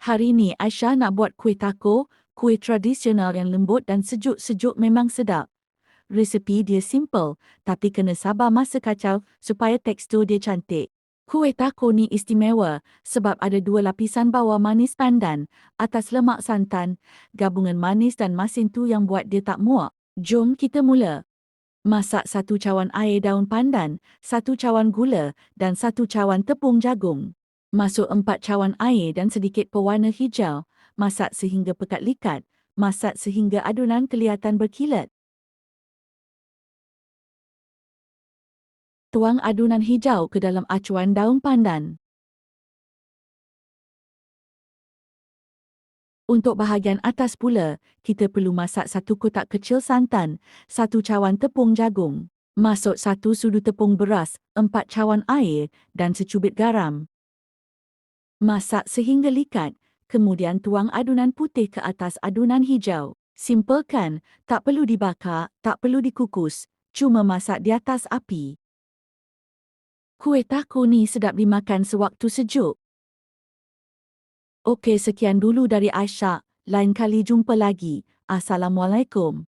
Hari ni Aisyah nak buat kuih taco, kuih tradisional yang lembut dan sejuk-sejuk memang sedap. Resepi dia simple, tapi kena sabar masa kacau supaya tekstur dia cantik. Kuih taco ni istimewa sebab ada dua lapisan bawah manis pandan, atas lemak santan, gabungan manis dan masin tu yang buat dia tak muak. Jom kita mula. Masak 1 cawan air daun pandan, 1 cawan gula dan 1 cawan tepung jagung. Masuk 4 cawan air dan sedikit pewarna hijau. Masak sehingga pekat likat. Masak sehingga adunan kelihatan berkilat. Tuang adunan hijau ke dalam acuan daun pandan. Untuk bahagian atas pula, kita perlu masak 1 kotak kecil santan, 1 cawan tepung jagung. Masuk 1 sudu tepung beras, 4 cawan air dan secubit garam. Masak sehingga likat, kemudian tuang adunan putih ke atas adunan hijau. Simple kan? Tak perlu dibakar, tak perlu dikukus, cuma masak di atas api. Kuih taco ni sedap dimakan sewaktu sejuk. Okey, sekian dulu dari Aisyah. Lain kali jumpa lagi. Assalamualaikum.